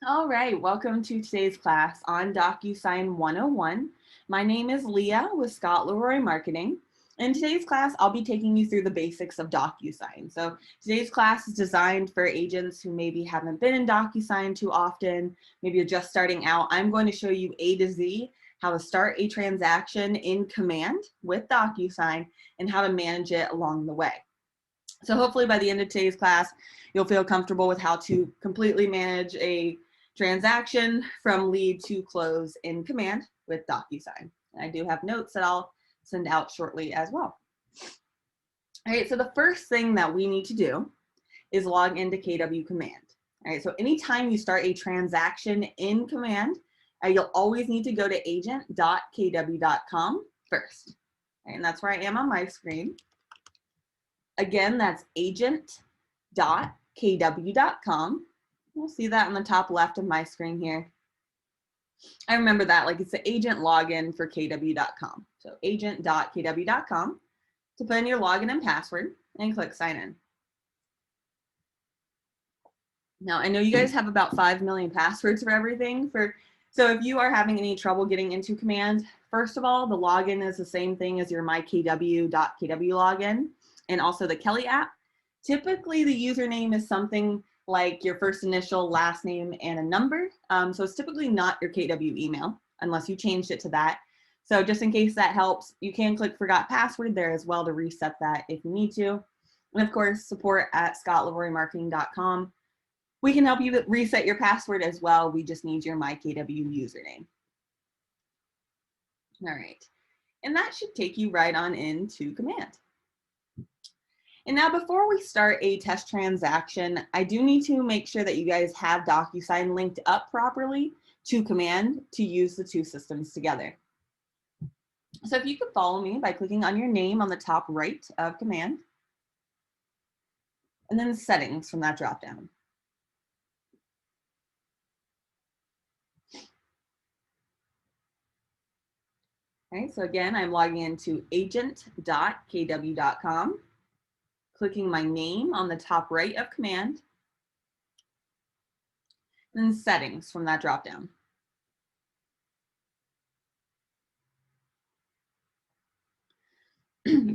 All right, welcome to today's class on Docusign 101. My name is Leah with Scott Leroy Marketing. In today's class, I'll be taking you through the basics of Docusign. So today's class is designed for agents who maybe haven't been in Docusign too often, maybe you're just starting out. I'm going to show you A to Z, how to start a transaction in Command with Docusign and how to manage it along the way. So hopefully by the end of today's class, you'll feel comfortable with how to completely manage a transaction from lead to close in Command with Docusign. And I do have notes that I'll send out shortly as well. All right, so the first thing that we need to do is log into KW Command. All right, so anytime you start a transaction in Command, you'll always need to go to agent.kw.com first. All right, and that's where I am on my screen. Again, that's agent.kw.com. You'll see that on the top left of my screen here. I remember that like it's the agent login for kw.com. So agent.kw.com to put in your login and password and click sign in. Now, I know you guys have about 5 million passwords for everything. So if you are having any trouble getting into Command, first of all, the login is the same thing as your mykw.kw login and also the Kelly app. Typically, the username is something like your first initial, last name, and a number. So it's typically not your KW email unless you changed it to that. So just in case that helps, you can click forgot password there as well to reset that if you need to. And of course, support at scottleroymarketing.com. We can help you reset your password as well. We just need your mykw username. All right, and that should take you right on into Command. And now before we start a test transaction, I do need to make sure that you guys have Docusign linked up properly to Command to use the two systems together. So if you could follow me by clicking on your name on the top right of Command, and then Settings from that dropdown. All right, so again, I'm logging into agent.kw.com, clicking my name on the top right of Command, and then Settings from that dropdown.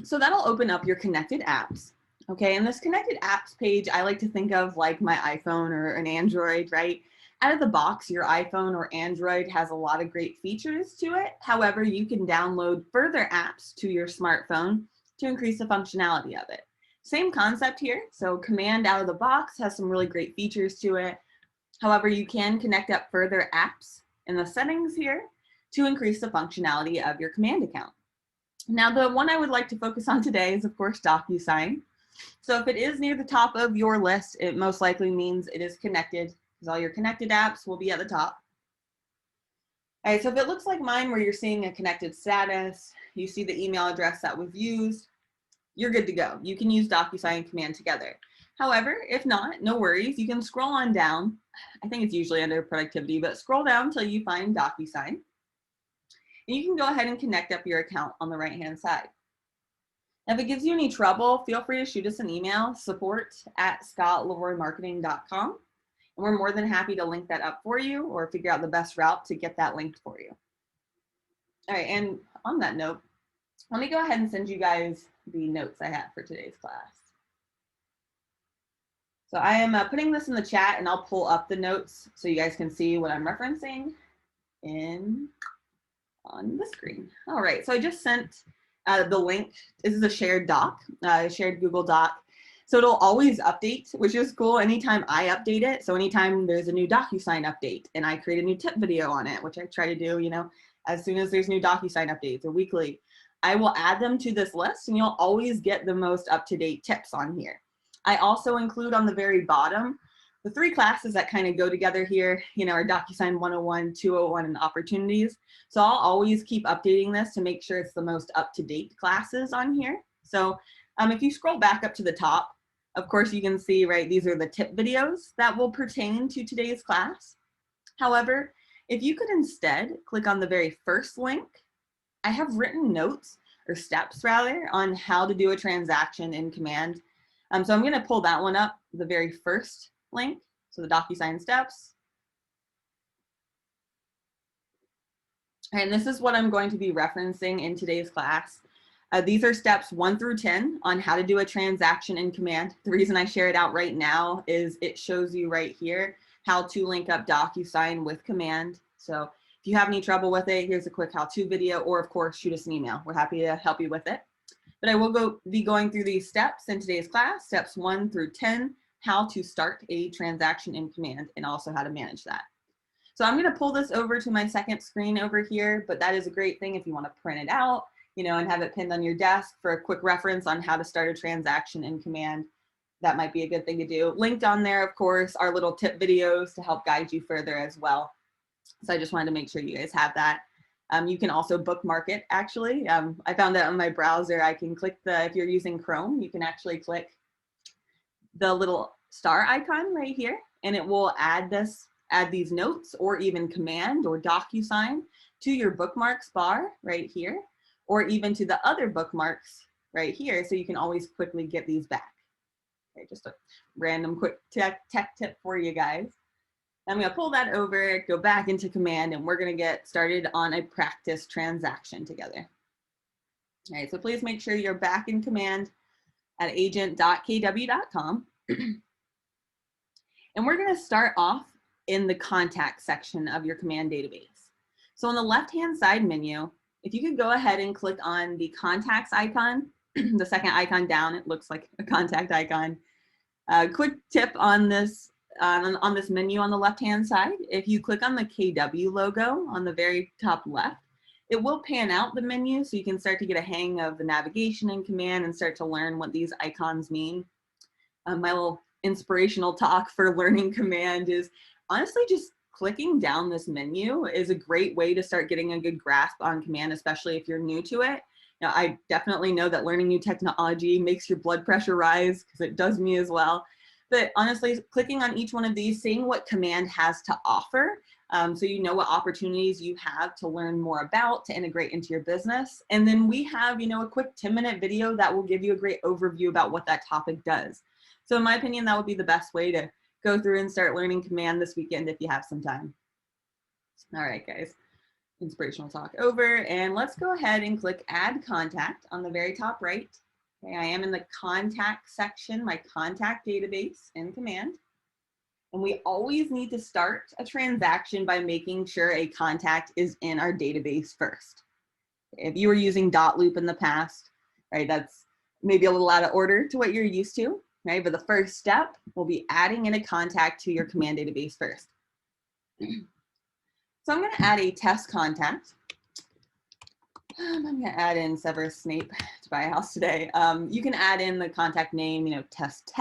So that'll open up your connected apps. Okay, and this connected apps page, I like to think of like my iPhone or an Android, right? Out of the box, your iPhone or Android has a lot of great features to it. However, you can download further apps to your smartphone to increase the functionality of it. Same concept here. So Command out of the box has some really great features to it. However, you can connect up further apps in the settings here to increase the functionality of your Command account. Now, the one I would like to focus on today is, of course, Docusign. So if it is near the top of your list, it most likely means it is connected, because all your connected apps will be at the top. All right, so if it looks like mine where you're seeing a connected status, you see the email address that was used, you're good to go. You can use Docusign and Command together. However, if not, no worries. You can scroll on down. I think it's usually under productivity, but scroll down until you find Docusign. And you can go ahead and connect up your account on the right-hand side. Now, if it gives you any trouble, feel free to shoot us an email, support@scottleroymarketing.com. And we're more than happy to link that up for you or figure out the best route to get that linked for you. All right, and on that note, let me go ahead and send you guys the notes I have for today's class. So I am putting this in the chat and I'll pull up the notes so you guys can see what I'm referencing on the screen. All right, so I just sent the link. This is a shared doc, shared Google Doc. So it'll always update, which is cool anytime I update it. So anytime there's a new Docusign update and I create a new tip video on it, which I try to do, as soon as there's new Docusign updates or weekly, I will add them to this list and you'll always get the most up-to-date tips on here. I also include on the very bottom the 3 classes that kind of go together here, are Docusign 101, 201, and opportunities. So I'll always keep updating this to make sure it's the most up-to-date classes on here. So if you scroll back up to the top, of course you can see, right, these are the tip videos that will pertain to today's class. However, if you could instead click on the very first link, I have written notes, or steps rather, on how to do a transaction in Command. So I'm going to pull that one up, the very first link, so the Docusign steps. And this is what I'm going to be referencing in today's class. These are steps 1 through 10 on how to do a transaction in Command. The reason I share it out right now is it shows you right here how to link up Docusign with Command. So if you have any trouble with it, here's a quick how-to video, or of course, shoot us an email. We're happy to help you with it. But I will be going through these steps in today's class, steps 1 through 10, how to start a transaction in Command, and also how to manage that. So I'm going to pull this over to my second screen over here, but that is a great thing if you want to print it out, you know, and have it pinned on your desk for a quick reference on how to start a transaction in Command. That might be a good thing to do. Linked on there, of course, are little tip videos to help guide you further as well. So I just wanted to make sure you guys have that. You can also bookmark it, actually. I found that on my browser. I can click if you're using Chrome, you can actually click the little star icon right here, and it will add these notes, or even Command or Docusign to your bookmarks bar right here, or even to the other bookmarks right here, so you can always quickly get these back. Okay, just a random quick tech tip for you guys. I'm going to pull that over, go back into Command, and we're going to get started on a practice transaction together. All right, so please make sure you're back in Command at agent.kw.com. And we're going to start off in the contact section of your Command database. So on the left-hand side menu, if you could go ahead and click on the contacts icon, the second icon down, it looks like a contact icon. Quick tip on this menu on the left-hand side, if you click on the KW logo on the very top left, it will pan out the menu so you can start to get a hang of the navigation in Command and start to learn what these icons mean. My little inspirational talk for learning Command is honestly just clicking down this menu is a great way to start getting a good grasp on Command, especially if you're new to it. Now, I definitely know that learning new technology makes your blood pressure rise, because it does me as well. But honestly, clicking on each one of these, seeing what Command has to offer, so you know what opportunities you have to learn more about, to integrate into your business. And then we have, you know, a quick 10-minute video that will give you a great overview about what that topic does. So in my opinion, that would be the best way to go through and start learning Command this weekend if you have some time. All right, guys, inspirational talk over, and let's go ahead and click Add Contact on the very top right. Okay, I am in the contact section, my contact database in Command. And we always need to start a transaction by making sure a contact is in our database first. If you were using .loop in the past, right, that's maybe a little out of order to what you're used to, right? But the first step will be adding in a contact to your Command database first. So I'm going to add a test contact. I'm going to add in Severus Snape to buy a house today. You can add in the contact name, you know, test,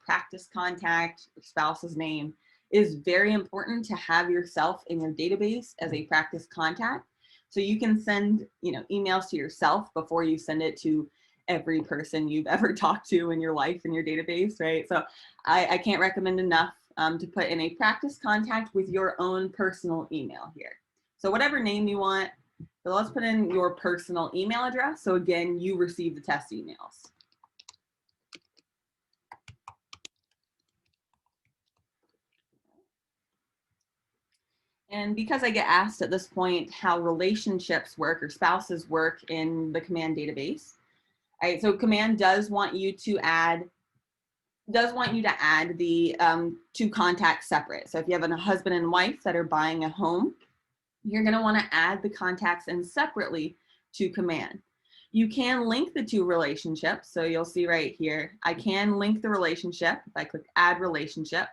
practice contact, your spouse's name. It is very important to have yourself in your database as a practice contact. So you can send, you know, emails to yourself before you send it to every person you've ever talked to in your life in your database, right? So I can't recommend enough to put in a practice contact with your own personal email here. So whatever name you want, so let's put in your personal email address. So again, you receive the test emails. And because I get asked at this point how relationships work or spouses work in the Command database, right? So Command does want you to add the two contacts separate. So if you have a husband and wife that are buying a home, you're going to want to add the contacts in separately to Command. You can link the two relationships. So you'll see right here, I can link the relationship. If I click Add Relationship,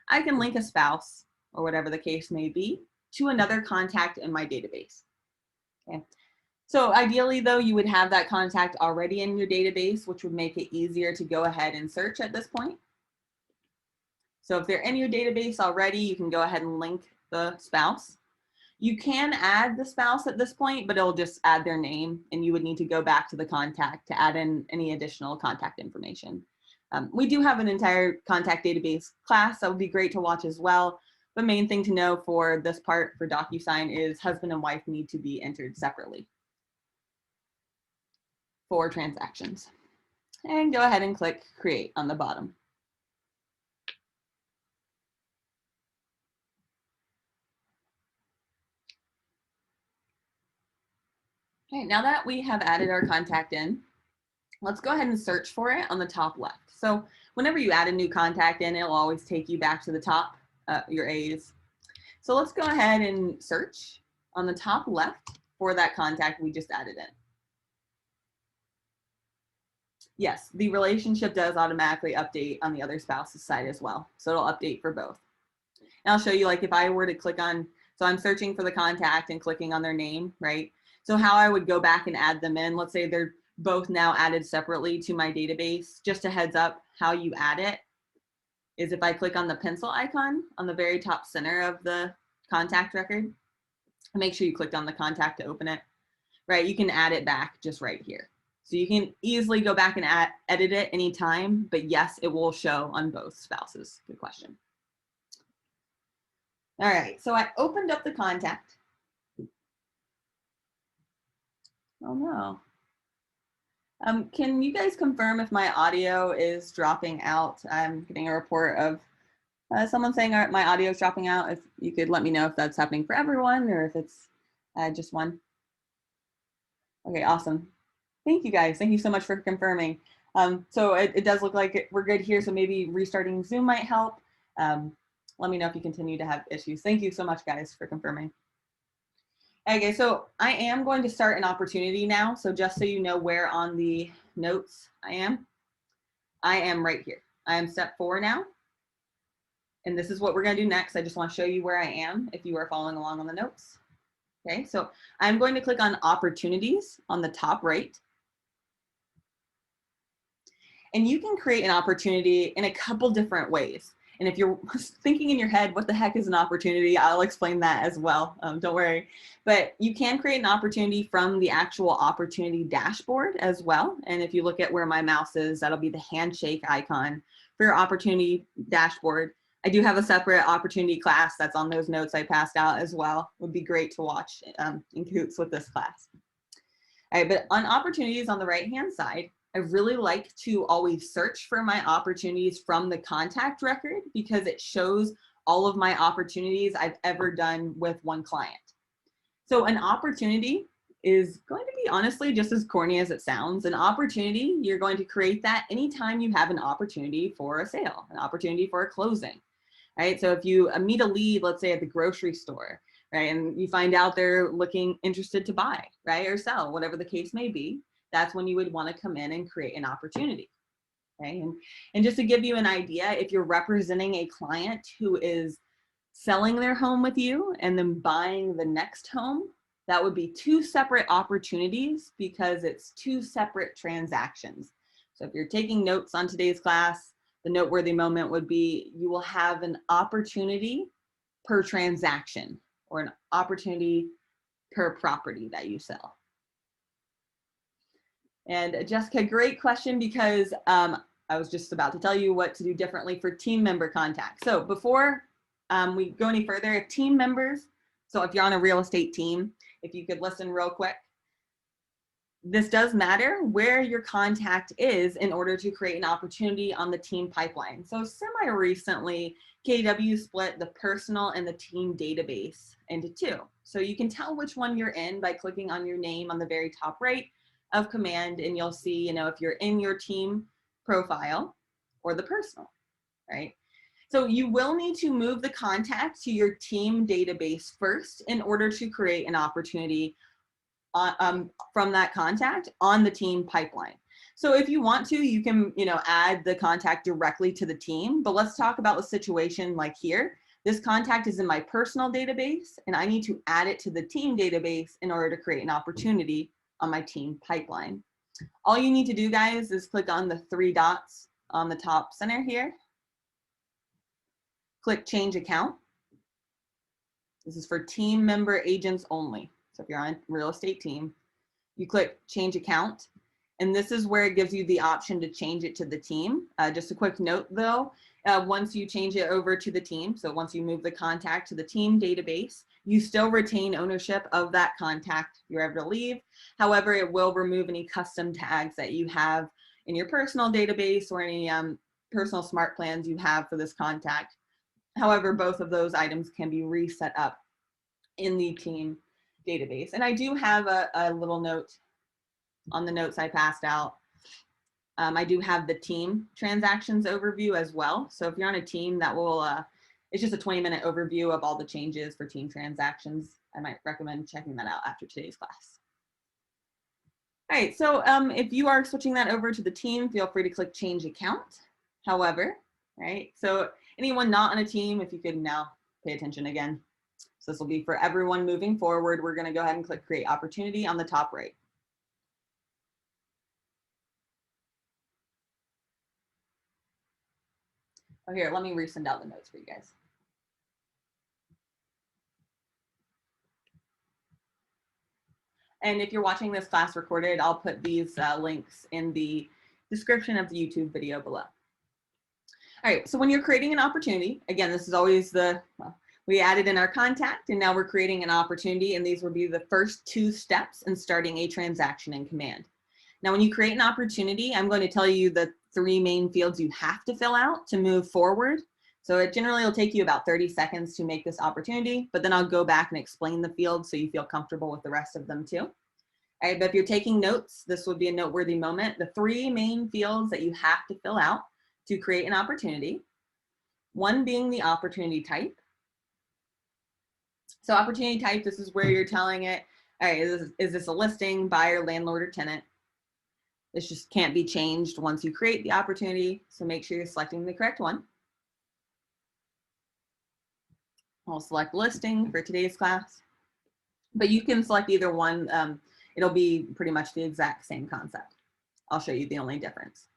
I can link a spouse, or whatever the case may be, to another contact in my database. Okay. So ideally, though, you would have that contact already in your database, which would make it easier to go ahead and search at this point. So if they're in your database already, you can go ahead and link the spouse. You can add the spouse at this point, but it'll just add their name, and you would need to go back to the contact to add in any additional contact information. We do have an entire contact database class that would be great to watch as well. The main thing to know for this part for DocuSign is husband and wife need to be entered separately for transactions. And go ahead and click Create on the bottom. Okay, now that we have added our contact in, let's go ahead and search for it on the top left. So whenever you add a new contact in, it'll always take you back to the top, your A's. So let's go ahead and search on the top left for that contact we just added in. Yes, the relationship does automatically update on the other spouse's side as well. So it'll update for both. And I'll show you, like, if I were to click on, so I'm searching for the contact and clicking on their name, right? So how I would go back and add them in, let's say they're both now added separately to my database. Just a heads up, how you add it is if I click on the pencil icon on the very top center of the contact record, make sure you clicked on the contact to open it, right? You can add it back just right here. So you can easily go back and edit it anytime, but yes, it will show on both spouses. Good question. All right, so I opened up the contact. Oh no. Can you guys confirm if my audio is dropping out? I'm getting a report of someone saying my audio is dropping out. If you could let me know if that's happening for everyone or if it's just one. Okay, awesome. Thank you guys. Thank you so much for confirming. So it does look like we're good here. So maybe restarting Zoom might help. Let me know if you continue to have issues. Thank you so much, guys, for confirming. Okay, so I am going to start an opportunity now. So just so you know where on the notes I am right here. I am step 4 now. And this is what we're going to do next. I just want to show you where I am if you are following along on the notes. Okay, so I'm going to click on opportunities on the top right. And you can create an opportunity in a couple different ways. And if you're thinking in your head, what the heck is an opportunity? I'll explain that as well. Don't worry. But you can create an opportunity from the actual opportunity dashboard as well. And if you look at where my mouse is, that'll be the handshake icon for your opportunity dashboard. I do have a separate opportunity class that's on those notes I passed out as well. Would be great to watch in cahoots with this class. All right, but on opportunities on the right-hand side, I really like to always search for my opportunities from the contact record because it shows all of my opportunities I've ever done with one client. So an opportunity is going to be honestly just as corny as it sounds. An opportunity, you're going to create that anytime you have an opportunity for a sale, an opportunity for a closing, right? So if you meet a lead, let's say at the grocery store, right, and you find out they're interested to buy, right, or sell, whatever the case may be, that's when you would want to come in and create an opportunity. Okay, and just to give you an idea, if you're representing a client who is selling their home with you and then buying the next home, that would be 2 separate opportunities because it's 2 separate transactions. So if you're taking notes on today's class, the noteworthy moment would be you will have an opportunity per transaction or an opportunity per property that you sell. And Jessica, great question because I was just about to tell you what to do differently for team member contact. So before we go any further, if team members, so if you're on a real estate team, if you could listen real quick, this does matter where your contact is in order to create an opportunity on the team pipeline. So semi-recently, KW split the personal and the team database into 2. So you can tell which one you're in by clicking on your name on the very top right of command, and you'll see, if you're in your team profile or the personal, right? So you will need to move the contact to your team database first in order to create an opportunity from that contact on the team pipeline. So if you want to, you can, add the contact directly to the team, but let's talk about the situation like here. This contact is in my personal database and I need to add it to the team database in order to create an opportunity on my team pipeline. All you need to do, guys, is click on the 3 dots on the top center here. Click change account. This is for team member agents only. So if you're on a real estate team, you click change account. And this is where it gives you the option to change it to the team. Just a quick note though, once you change it over to the team, so once you move the contact to the team database, you still retain ownership of that contact you're ever to leave. However, it will remove any custom tags that you have in your personal database or any personal smart plans you have for this contact. However, both of those items can be reset up in the team database. And I do have a little note on the notes I passed out. I do have the team transactions overview as well. So if you're on a team, that will, it's just a 20-minute overview of all the changes for team transactions. I might recommend checking that out after today's class. All right, so if you are switching that over to the team, feel free to click change account. However, right, so anyone not on a team, if you could now pay attention again. So this will be for everyone moving forward. We're going to go ahead and click create opportunity on the top right. Oh, here, let me resend out the notes for you guys. And if you're watching this class recorded, I'll put these links in the description of the YouTube video below. All right, so when you're creating an opportunity, again, this is always the, well, we added in our contact and now we're creating an opportunity, and these will be the first 2 steps in starting a transaction in Command. Now, when you create an opportunity, I'm going to tell you the 3 main fields you have to fill out to move forward. So it generally will take you about 30 seconds to make this opportunity, but then I'll go back and explain the fields so you feel comfortable with the rest of them too. All right, but if you're taking notes, this would be a noteworthy moment. The 3 main fields that you have to fill out to create an opportunity, one being the opportunity type. So opportunity type, this is where you're telling it, all right, is this a listing, buyer, landlord, or tenant? This just can't be changed once you create the opportunity, so make sure you're selecting the correct one. I'll select listing for today's class, but you can select either one. It'll be pretty much the exact same concept. I'll show you the only difference.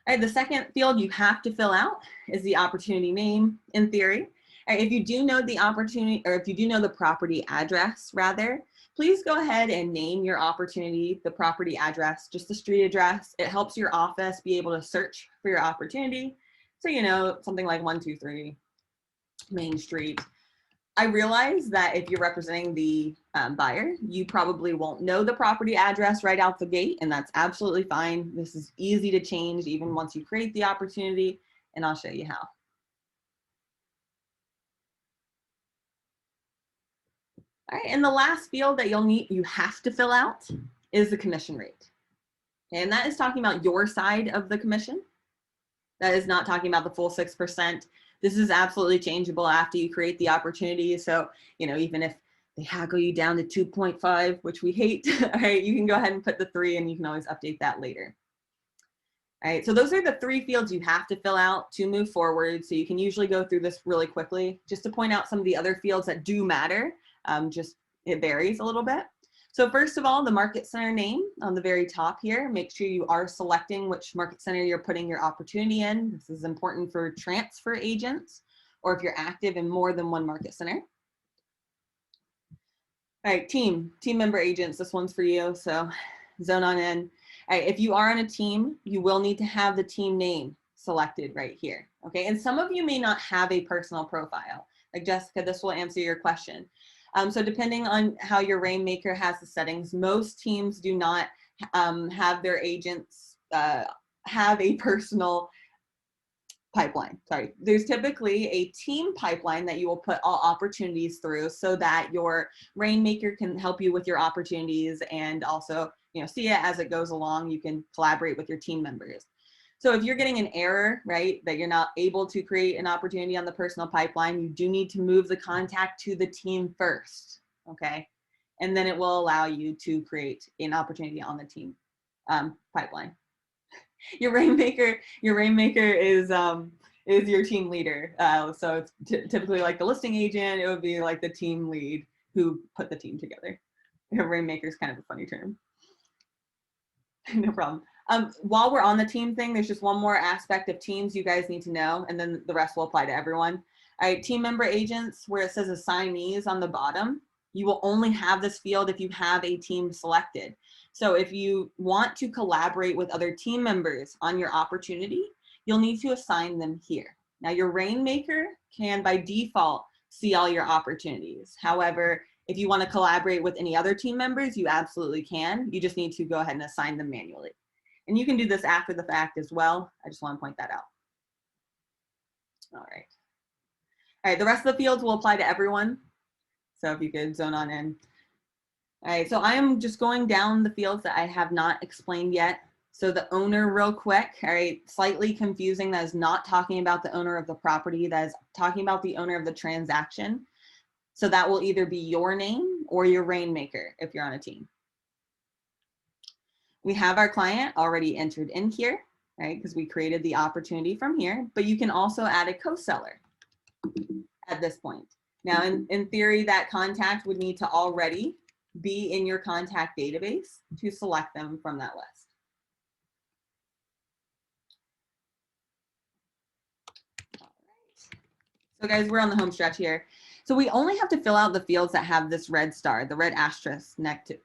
All right, the second field you have to fill out is the opportunity name in theory. All right, if you do know the opportunity, or if you do know the property address rather, please go ahead and name your opportunity, the property address, just the street address. It helps your office be able to search for your opportunity. So, you know, something like 123 Main Street. I realize that if you're representing the buyer, you probably won't know the property address right out the gate, and that's absolutely fine. This is easy to change even once you create the opportunity, and I'll show you how. All right, and the last field that you have to fill out is the commission rate. And that is talking about your side of the commission. That is not talking about the full 6%. This is absolutely changeable after you create the opportunity. So, you know, even if they haggle you down to 2.5, which we hate, all right, you can go ahead and put the 3 and you can always update that later. All right, so those are the 3 fields you have to fill out to move forward. So you can usually go through this really quickly. Just to point out some of the other fields that do matter, just it varies a little bit. So first of all, the market center name on the very top here, make sure you are selecting which market center you're putting your opportunity in. This is important for transfer agents, or if you're active in more than one market center. All right, team member agents, this one's for you, so zone on in. All right, if you are on a team, you will need to have the team name selected right here, okay? And some of you may not have a personal profile. Like Jessica, this will answer your question. So depending on how your Rainmaker has the settings, most teams do not have their agents have a personal pipeline. Sorry, there's typically a team pipeline that you will put all opportunities through so that your Rainmaker can help you with your opportunities and also, you know, see it as it goes along. You can collaborate with your team members. So if you're getting an error, right, that you're not able to create an opportunity on the personal pipeline, you do need to move the contact to the team first, okay? And then it will allow you to create an opportunity on the team pipeline. Your Rainmaker is your team leader. So it's typically like the listing agent, it would be like the team lead who put the team together. Your Rainmaker is kind of a funny term. No problem. While we're on the team thing, there's just one more aspect of teams you guys need to know, and then the rest will apply to everyone. All right, team member agents, where it says assignees on the bottom, you will only have this field if you have a team selected. So if you want to collaborate with other team members on your opportunity, you'll need to assign them here. Now your Rainmaker can by default see all your opportunities. However, if you want to collaborate with any other team members, you absolutely can. You just need to go ahead and assign them manually. And you can do this after the fact as well. I just want to point that out. All right. All right, the rest of the fields will apply to everyone. So if you could zone on in. All right, so I am just going down the fields that I have not explained yet. So the owner real quick, all right, slightly confusing. That is not talking about the owner of the property. That is talking about the owner of the transaction. So that will either be your name or your rainmaker if you're on a team. We have our client already entered in here, right? Because we created the opportunity from here, but you can also add a co-seller at this point. Now, in theory, that contact would need to already be in your contact database to select them from that list. All right. So guys, we're on the home stretch here. So we only have to fill out the fields that have this red star, the red asterisk next to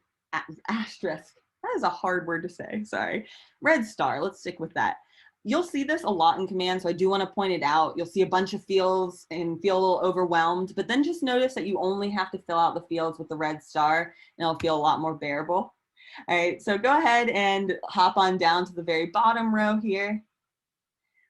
asterisk. That is a hard word to say, sorry. Red star, let's stick with that. You'll see this a lot in command, so I do want to point it out. You'll see a bunch of fields and feel a little overwhelmed, but then just notice that you only have to fill out the fields with the red star, and it'll feel a lot more bearable. All right, so go ahead and hop on down to the very bottom row here,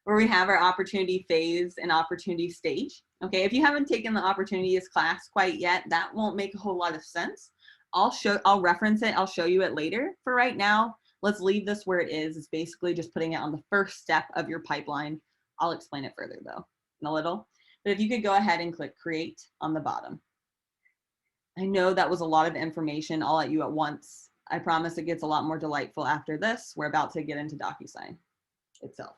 where we have our opportunity phase and opportunity stage. Okay, if you haven't taken the opportunities class quite yet, that won't make a whole lot of sense. I'll reference it, I'll show you it later. For right now, let's leave this where it is. It's basically just putting it on the first step of your pipeline. I'll explain it further though, in a little. But if you could go ahead and click create on the bottom. I know that was a lot of information all at you at once. I promise it gets a lot more delightful after this. We're about to get into Docusign itself.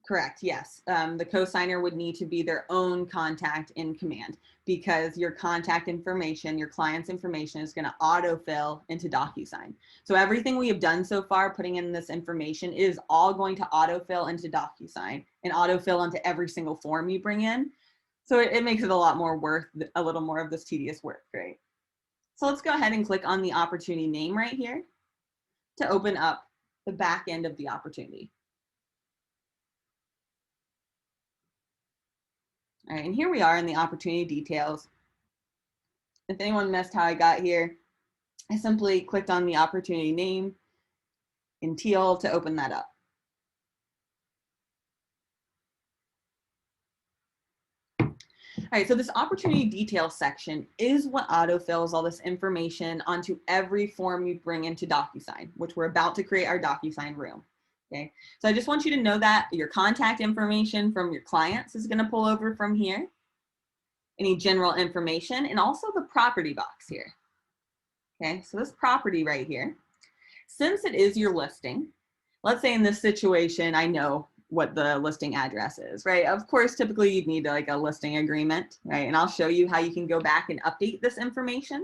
Correct, yes. The cosigner would need to be their own contact in command because your contact information, your client's information is going to autofill into Docusign. So everything we have done so far, putting in this information, is all going to autofill into Docusign and autofill into every single form you bring in. So it makes it a lot more worth a little more of this tedious work, right? So let's go ahead and click on the opportunity name right here to open up the back end of the opportunity. All right, and here we are in the opportunity details. If anyone missed how I got here, I simply clicked on the opportunity name in teal to open that up. All right, so this opportunity details section is what autofills all this information onto every form you bring into Docusign, which we're about to create our Docusign room. Okay, so I just want you to know that your contact information from your clients is going to pull over from here, any general information, and also the property box here. Okay, so this property right here, since it is your listing, let's say in this situation, I know what the listing address is, right? Of course, typically you'd need like a listing agreement, right? And I'll show you how you can go back and update this information.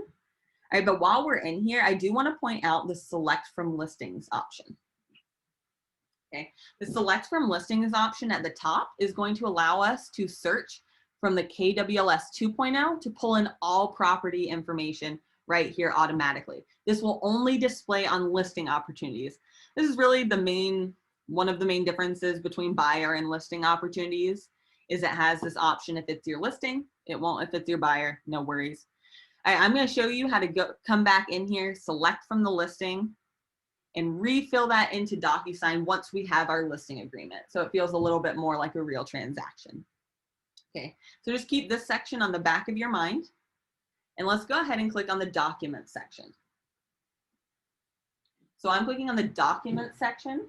All right, but while we're in here, I do want to point out the select from listings option. Okay, the select from listings option at the top is going to allow us to search from the KWLS 2.0 to pull in all property information right here automatically. This will only display on listing opportunities. This is really one of the main differences between buyer and listing opportunities is it has this option if it's your listing, it won't if it's your buyer, no worries. All right, I'm going to show you how to come back in here, select from the listing, and refill that into Docusign once we have our listing agreement. So it feels a little bit more like a real transaction. Okay, so just keep this section on the back of your mind. And let's go ahead and click on the document section. So I'm clicking on the document section.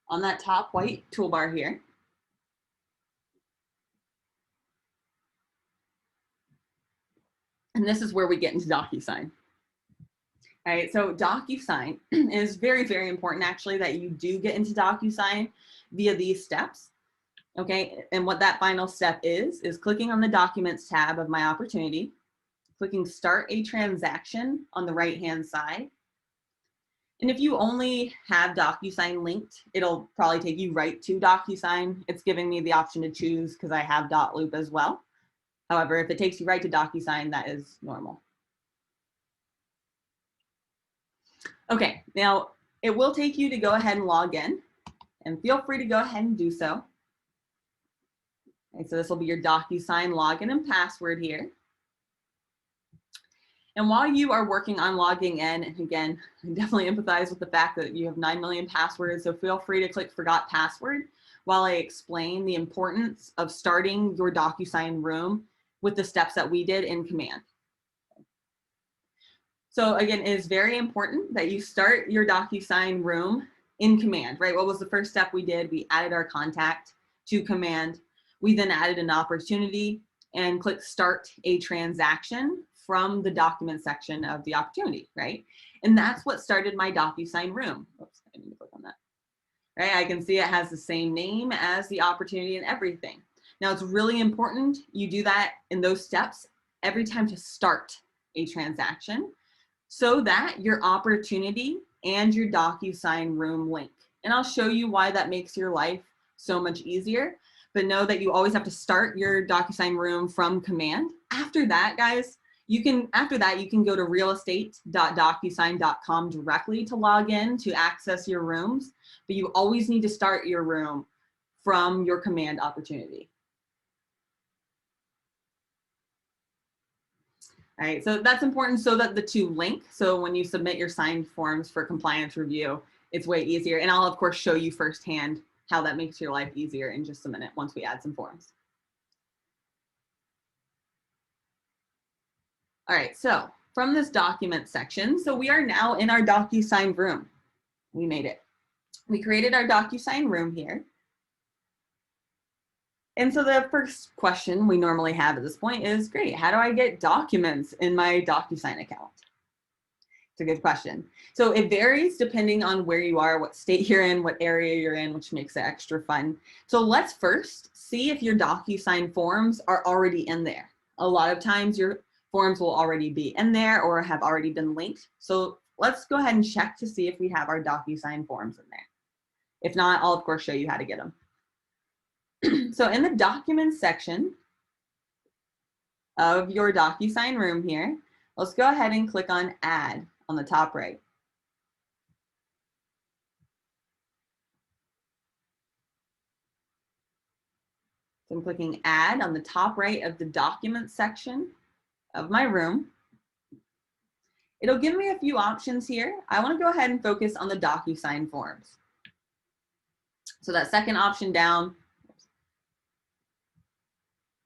On that top white toolbar here. And this is where we get into Docusign. All right, so Docusign is very, very important actually that you do get into Docusign via these steps. Okay, and what that final step is clicking on the Documents tab of my opportunity, clicking Start a Transaction on the right-hand side. And if you only have Docusign linked, it'll probably take you right to Docusign. It's giving me the option to choose because I have .loop as well. However, if it takes you right to Docusign, that is normal. Okay, now it will take you to go ahead and log in, and feel free to go ahead and do so. Okay, so this will be your Docusign login and password here. And while you are working on logging in, and again, I definitely empathize with the fact that you have 9 million passwords, so feel free to click Forgot Password while I explain the importance of starting your Docusign room with the steps that we did in Command. So again, it is very important that you start your Docusign room in Command, right? What was the first step we did? We added our contact to Command. We then added an opportunity and click Start a Transaction from the document section of the opportunity, right? And that's what started my Docusign room. Oops, I didn't click on that. Right, I can see it has the same name as the opportunity and everything. Now it's really important you do that in those steps every time to start a transaction so that your opportunity and your Docusign room link. And I'll show you why that makes your life so much easier. But know that you always have to start your Docusign room from Command. After that, guys, you can go to realestate.docusign.com directly to log in to access your rooms, but you always need to start your room from your Command opportunity. All right, so that's important so that the two link. So when you submit your signed forms for compliance review, it's way easier. And I'll of course show you firsthand how that makes your life easier in just a minute once we add some forms. All right, so from this document section, so we are now in our Docusign room. We made it. We created our Docusign room here. And so the first question we normally have at this point is, great, how do I get documents in my Docusign account? It's a good question. So it varies depending on where you are, what state you're in, what area you're in, which makes it extra fun. So let's first see if your Docusign forms are already in there. A lot of times your forms will already be in there or have already been linked. So let's go ahead and check to see if we have our Docusign forms in there. If not, I'll of course show you how to get them. So in the documents section of your Docusign room here, let's go ahead and click on Add on the top right. So I'm clicking Add on the top right of the Documents section of my room. It'll give me a few options here. I want to go ahead and focus on the Docusign forms. So that second option down,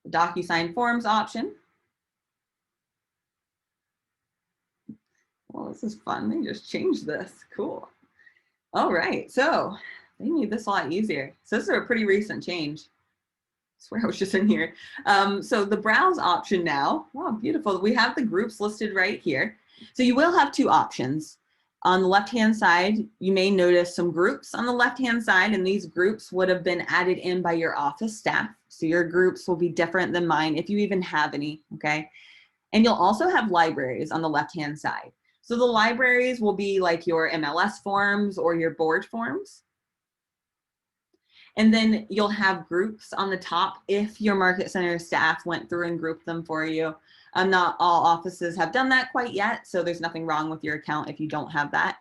the Docusign Forms option. Well, this is fun. They just changed this. Cool. All right. So they made this a lot easier. So this is a pretty recent change. I swear I was just in here. So the Browse option now. Wow, beautiful. We have the groups listed right here. So you will have two options. On the left-hand side, you may notice some groups on the left-hand side, and these groups would have been added in by your office staff. So your groups will be different than mine if you even have any, okay? And you'll also have libraries on the left-hand side. So the libraries will be like your MLS forms or your board forms. And then you'll have groups on the top if your Market Center staff went through and grouped them for you. Not all offices have done that quite yet, so there's nothing wrong with your account if you don't have that.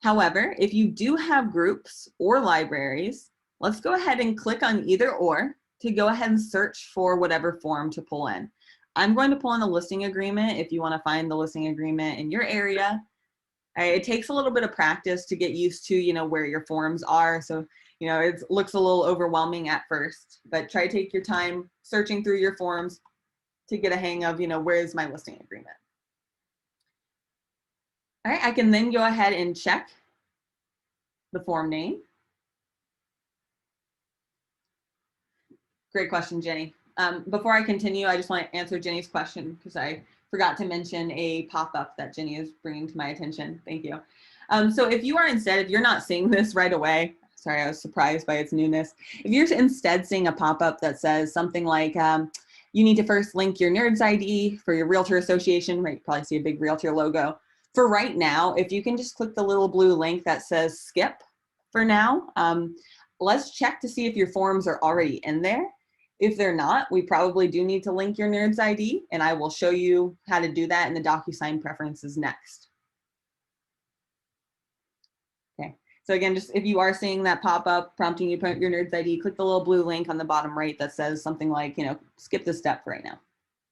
However, if you do have groups or libraries, let's go ahead and click on either or to go ahead and search for whatever form to pull in. I'm going to pull in the listing agreement if you want to find the listing agreement in your area. It takes a little bit of practice to get used to, where your forms are. So, it looks a little overwhelming at first, but try to take your time searching through your forms to get a hang of, where's my listing agreement. All right, I can then go ahead and check the form name. Great question, Jenny. Before I continue, I just want to answer Jenny's question because I forgot to mention a pop-up that Jenny is bringing to my attention. Thank you. So if you're not seeing this right away, sorry, I was surprised by its newness. If you're instead seeing a pop-up that says something like, you need to first link your NERDS ID for your realtor association, right? You probably see a big realtor logo. For right now, if you can just click the little blue link that says skip for now, let's check to see if your forms are already in there. If they're not, we probably do need to link your NERDS ID, and I will show you how to do that in the Docusign preferences next. Okay, so again, just if you are seeing that pop up prompting you to put your NERDS ID, click the little blue link on the bottom right that says something like, skip this step for right now.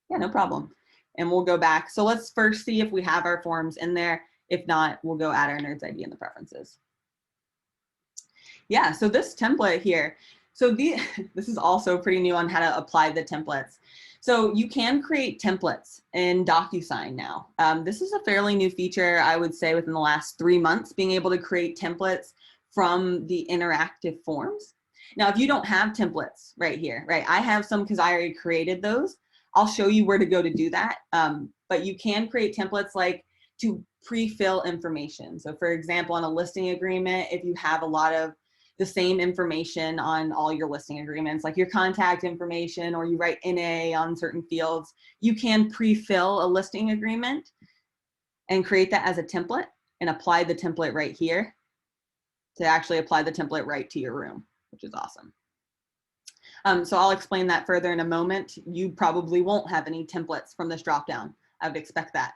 Yeah, no problem. and we'll go back. So let's first see if we have our forms in there. If not, we'll go add our Nerds ID in the preferences. Yeah, so this template here, so this is also pretty new on how to apply the templates. So you can create templates in Docusign now. This is a fairly new feature, I would say, within the last 3 months, being able to create templates from the interactive forms. Now, if you don't have templates right here, right, I have some because I already created those. I'll show you where to go to do that. But you can create templates like to pre-fill information. So for example, on a listing agreement, if you have a lot of the same information on all your listing agreements, like your contact information, or you write NA on certain fields, you can pre-fill a listing agreement and create that as a template and apply the template right here to actually apply the template right to your room, which is awesome. So I'll explain that further in a moment. You probably won't have any templates from this dropdown. I would expect that.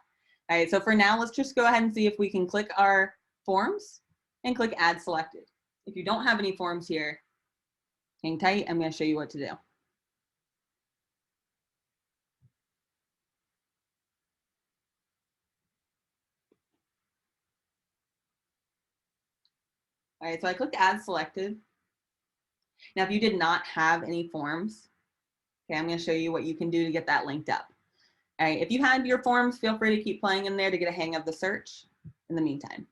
All right, so for now, let's just go ahead and see if we can click our forms and click Add Selected. If you don't have any forms here, hang tight, I'm gonna show you what to do. All right, so I clicked Add Selected. Now, if you did not have any forms, okay, I'm gonna show you what you can do to get that linked up. All right, if you had your forms, feel free to keep playing in there to get a hang of the search in the meantime.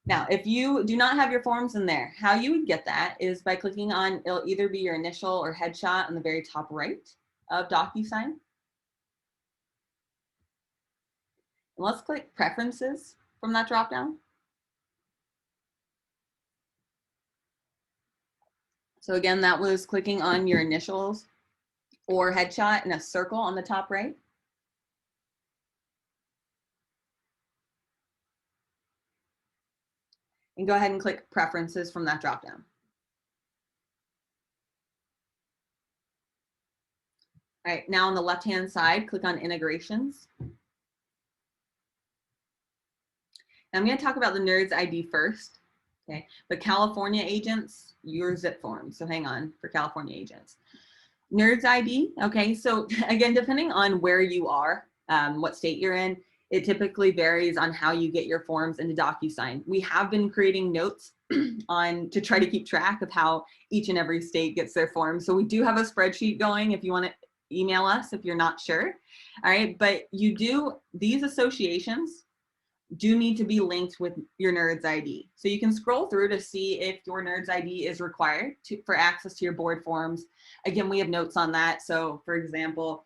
Now, if you do not have your forms in there, how you would get that is by clicking on, it'll either be your initial or headshot on the very top right of Docusign. And let's click Preferences from that dropdown. So again, that was clicking on your initials or headshot in a circle on the top right. And go ahead and click Preferences from that dropdown. All right, now on the left-hand side, click on Integrations. Now I'm going to talk about the Nerds ID first. Okay, but California agents, your zip forms. So hang on for California agents. Nerds ID, okay, so again, depending on where you are, what state you're in, it typically varies on how you get your forms into Docusign. We have been creating notes to try to keep track of how each and every state gets their forms. So we do have a spreadsheet going if you want to email us if you're not sure. All right, but these associations do need to be linked with your Nerds ID. So you can scroll through to see if your Nerds ID is required for access to your board forms. Again, we have notes on that. So for example,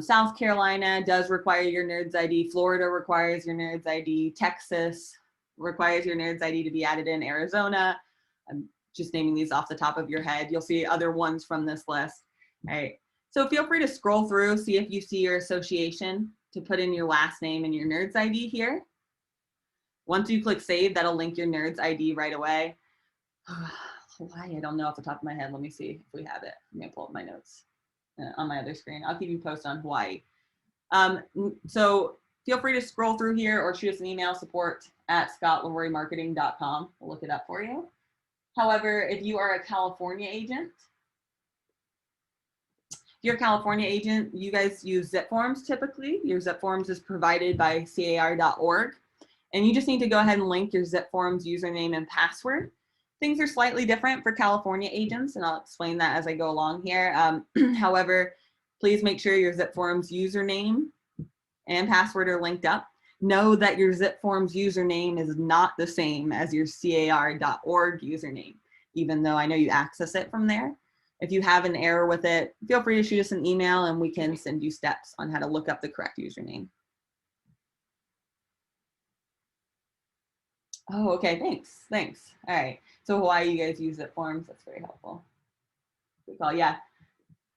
South Carolina does require your Nerds ID. Florida requires your Nerds ID. Texas requires your Nerds ID to be added in. Arizona. I'm just naming these off the top of your head. You'll see other ones from this list. All right. So feel free to scroll through, see if you see your association to put in your last name and your Nerds ID here. Once you click Save, that'll link your Nerds ID right away. Hawaii, I don't know off the top of my head. Let me see if we have it. I'm gonna pull up my notes on my other screen. I'll keep you posted on Hawaii. So feel free to scroll through here or shoot us an email, support@scottleroymarketing.com. We'll look it up for you. However, if you are a California agent, you guys use zip forms typically. Your zip forms is provided by car.org. And you just need to go ahead and link your zip forms username and password. Things are slightly different for California agents, and I'll explain that as I go along here. However, please make sure your zip forms username and password are linked up. Know that your zip forms username is not the same as your car.org username, even though I know you access it from there. If you have an error with it, feel free to shoot us an email and we can send you steps on how to look up the correct username. Oh, okay, thanks. All right, so Hawaii, you guys use zip forms. That's very helpful. Good call. Yeah,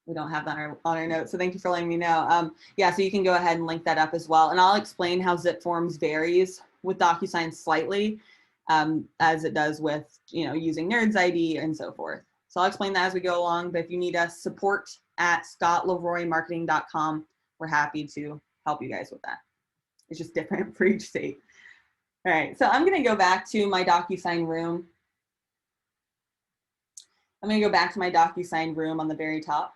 we don't have that on our notes, so thank you for letting me know. Yeah, so you can go ahead and link that up as well. And I'll explain how zip forms varies with Docusign slightly, as it does with using Nerds ID and so forth. So I'll explain that as we go along, but if you need us, support@scottleroymarketing.com. We're happy to help you guys with that. It's just different for each state. All right, so I'm going to go back to my Docusign room. I'm going to go back to my Docusign room on the very top.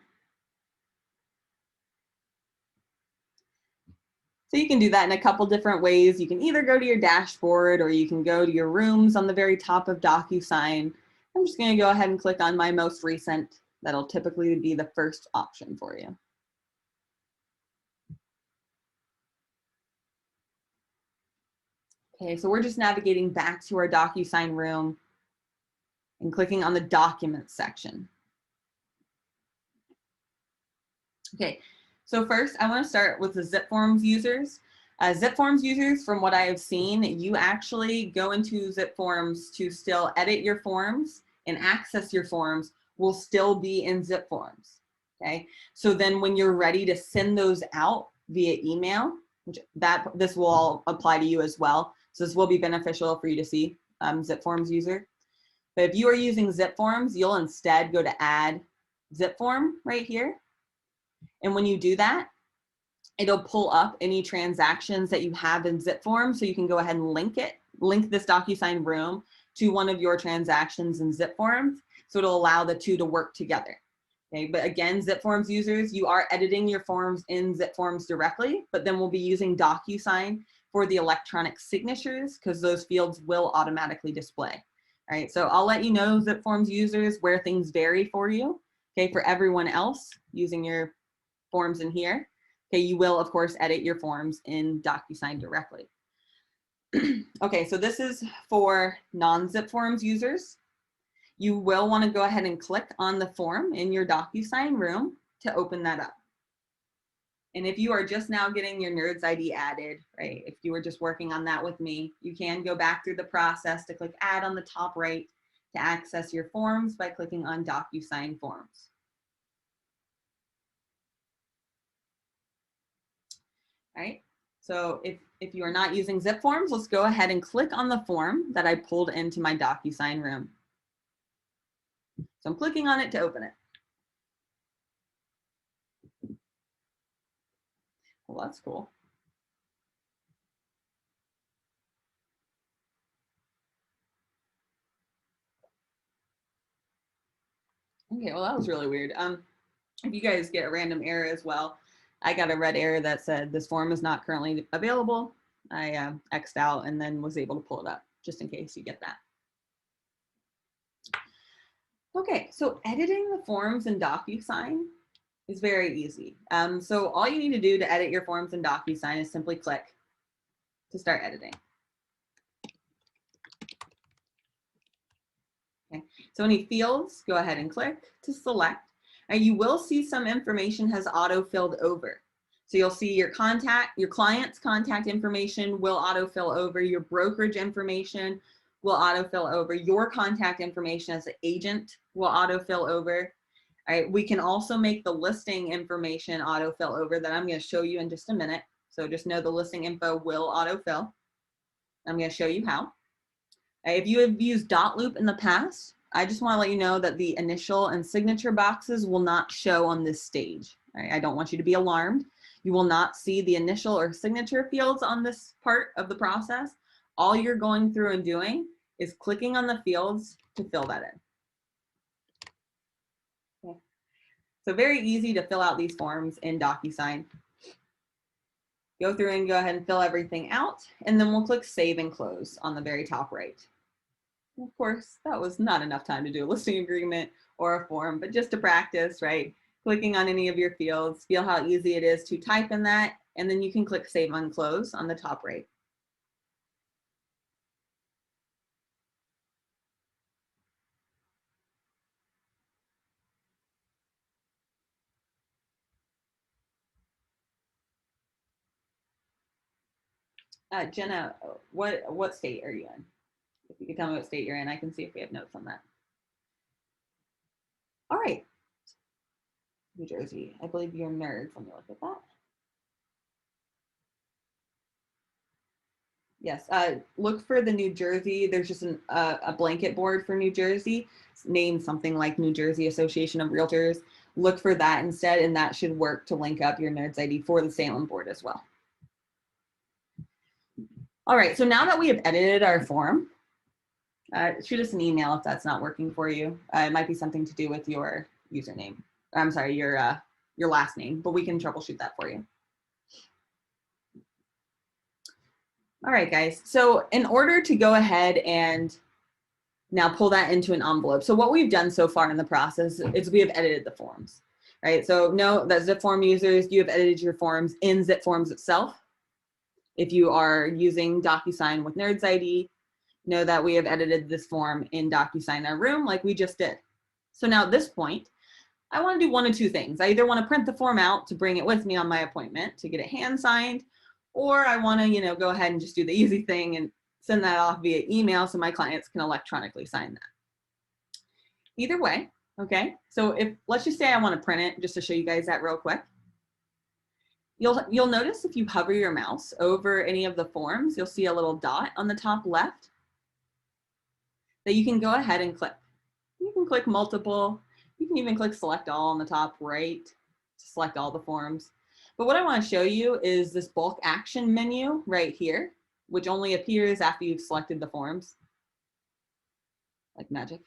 So you can do that in a couple different ways. You can either go to your dashboard or you can go to your rooms on the very top of Docusign. I'm just going to go ahead and click on my most recent. That'll typically be the first option for you. Okay, so we're just navigating back to our Docusign room and clicking on the Documents section. Okay, so first I want to start with the Zip Forms users. Zip Forms users, from what I have seen, you actually go into Zip Forms to still edit your forms and access your forms will still be in Zip Forms. Okay, so then when you're ready to send those out via email, which this will all apply to you as well. So this will be beneficial for you to see, Zip Forms user. But if you are using Zip Forms, you'll instead go to add Zip Form right here. And when you do that, it'll pull up any transactions that you have in Zip Forms. So you can go ahead and link this Docusign room to one of your transactions in Zip Forms. So it'll allow the two to work together. Okay, but again, Zip Forms users, you are editing your forms in Zip Forms directly, but then we'll be using Docusign for the electronic signatures because those fields will automatically display. All right, so I'll let you know, Zip Forms users, where things vary for you. Okay, for everyone else using your forms in here, okay, you will of course edit your forms in Docusign directly. Okay, so this is for non-Zip Forms users. You will want to go ahead and click on the form in your Docusign room to open that up. And if you are just now getting your Nerds ID added, right, if you were just working on that with me, you can go back through the process to click add on the top right to access your forms by clicking on Docusign Forms. All right, so if you are not using Zip Forms, let's go ahead and click on the form that I pulled into my Docusign room. So I'm clicking on it to open it. Well, that's cool. Okay, well, that was really weird. If you guys get a random error as well, I got a red error that said this form is not currently available. I X'd out and then was able to pull it up just in case you get that. Okay, so editing the forms in Docusign is very easy. So all you need to do to edit your forms in Docusign is simply click to start editing. Okay, so any fields, go ahead and click to select. And you will see some information has auto-filled over. So you'll see your client's contact information will autofill over, your brokerage information will autofill over, your contact information as an agent will autofill over. All right, we can also make the listing information autofill over that I'm going to show you in just a minute. So just know the listing info will autofill. I'm going to show you how. If you have used dot loop in the past, I just want to let you know that the initial and signature boxes will not show on this stage. All right, I don't want you to be alarmed. You will not see the initial or signature fields on this part of the process. All you're going through and doing is clicking on the fields to fill that in. Okay. So very easy to fill out these forms in Docusign. Go through and go ahead and fill everything out, and then we'll click Save and Close on the very top right. Of course, that was not enough time to do a listing agreement or a form, but just to practice, right? Clicking on any of your fields, feel how easy it is to type in that, and then you can click Save and Close on the top right. Jenna, what state are you in? If you could tell me what state you're in, I can see if we have notes on that. All right. New Jersey. I believe you're nerds. Let me look at that. Yes, look for the New Jersey. There's just a blanket board for New Jersey. It's named something like New Jersey Association of Realtors. Look for that instead, and that should work to link up your Nerds ID for the Salem board as well. All right, so now that we have edited our form, shoot us an email if that's not working for you. It might be something to do with your username. I'm sorry, your last name, but we can troubleshoot that for you. All right, guys. So in order to go ahead and now pull that into an envelope. So what we've done so far in the process is we have edited the forms, right? So know that zip form users, you have edited your forms in zip forms itself. If you are using Docusign with Nerds ID, know that we have edited this form in Docusign Our Room like we just did. So now at this point, I want to do one of two things. I either want to print the form out to bring it with me on my appointment to get it hand signed, or I want to, go ahead and just do the easy thing and send that off via email so my clients can electronically sign that. Either way, okay? So if, let's just say I want to print it just to show you guys that real quick. You'll notice if you hover your mouse over any of the forms, you'll see a little dot on the top left that you can go ahead and click. You can click multiple. You can even click select all on the top right to select all the forms. But what I want to show you is this bulk action menu right here, which only appears after you've selected the forms, like magic.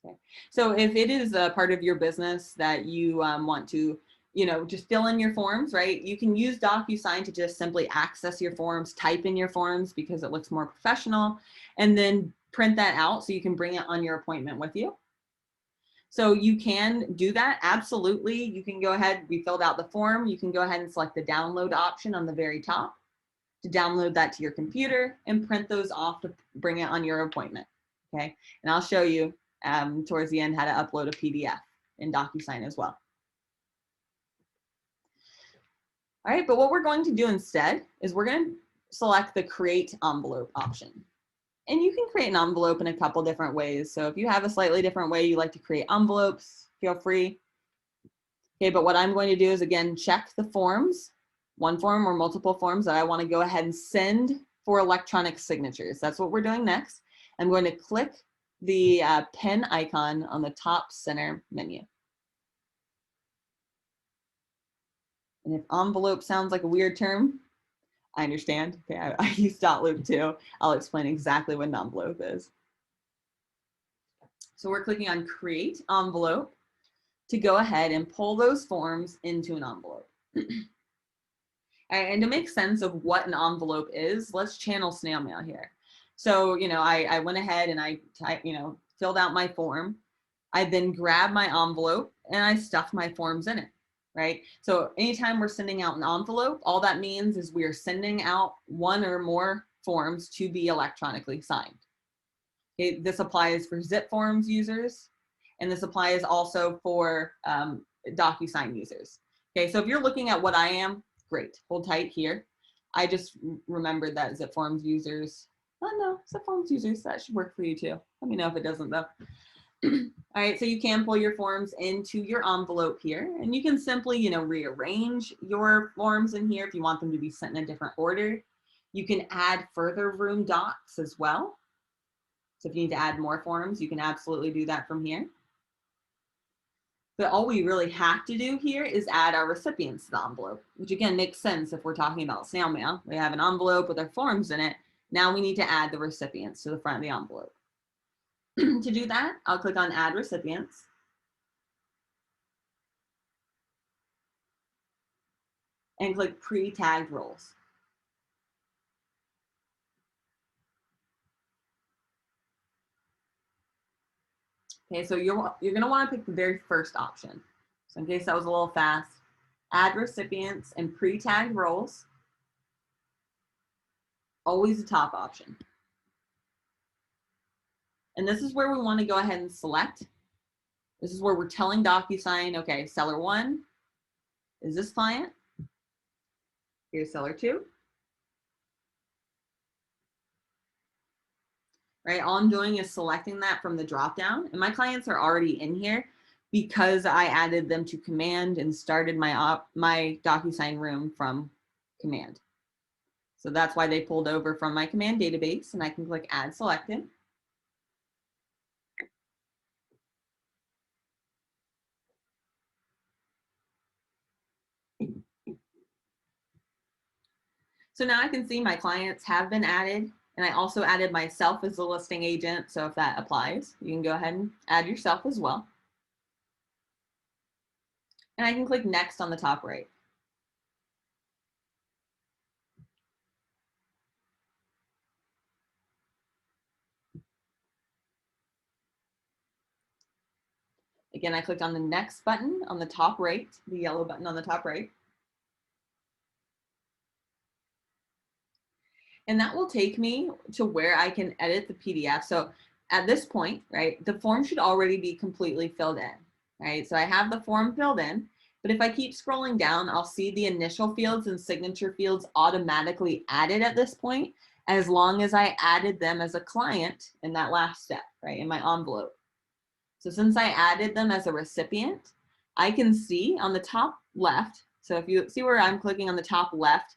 Okay. So if it is a part of your business that you want to, just fill in your forms, right? You can use Docusign to just simply access your forms, type in your forms because it looks more professional, and then print that out so you can bring it on your appointment with you. So you can do that, absolutely. You can go ahead, we filled out the form, you can go ahead and select the download option on the very top to download that to your computer and print those off to bring it on your appointment, okay? And I'll show you towards the end how to upload a PDF in Docusign as well. All right, but what we're going to do instead is we're going to select the create envelope option. And you can create an envelope in a couple different ways. So if you have a slightly different way you like to create envelopes, feel free. Okay, but what I'm going to do is, again, check the forms, one form or multiple forms that I want to go ahead and send for electronic signatures. That's what we're doing next. I'm going to click the pen icon on the top center menu. And if envelope sounds like a weird term, I understand. Okay, I use .loop too. I'll explain exactly what an envelope is. So we're clicking on create envelope to go ahead and pull those forms into an envelope. And to make sense of what an envelope is, let's channel snail mail here. So, I went ahead and I filled out my form. I then grabbed my envelope and I stuffed my forms in it, right? So anytime we're sending out an envelope, all that means is we are sending out one or more forms to be electronically signed. Okay, this applies for zip forms users, and this applies also for Docusign users. Okay, so if you're looking at what I am, great, hold tight here. I just remembered that zip forms users, oh no, zip forms users, that should work for you too. Let me know if it doesn't though. All right, so you can pull your forms into your envelope here, and you can simply, rearrange your forms in here if you want them to be sent in a different order. You can add further room docs as well. So if you need to add more forms, you can absolutely do that from here. But all we really have to do here is add our recipients to the envelope, which again makes sense if we're talking about snail mail. We have an envelope with our forms in it. Now we need to add the recipients to the front of the envelope. To do that, I'll click on Add Recipients. And click Pre-Tagged Roles. Okay, so you're going to want to pick the very first option. So in case that was a little fast, Add Recipients and Pre-Tagged Roles. Always the top option. And this is where we want to go ahead and select. This is where we're telling Docusign, okay, seller 1 is this client. Here's seller 2. Right, all I'm doing is selecting that from the dropdown, and my clients are already in here because I added them to command and started my Docusign room from command. So that's why they pulled over from my command database, and I can click Add Selected. So now I can see my clients have been added, and I also added myself as the listing agent. So if that applies, you can go ahead and add yourself as well. And I can click Next on the top right. Again, I clicked on the next button on the top right, the yellow button on the top right. And that will take me to where I can edit the PDF. So at this point, right, the form should already be completely filled in, right? So I have the form filled in, but if I keep scrolling down, I'll see the initial fields and signature fields automatically added at this point, as long as I added them as a client in that last step, right, in my envelope. So since I added them as a recipient, I can see on the top left, so if you see where I'm clicking on the top left,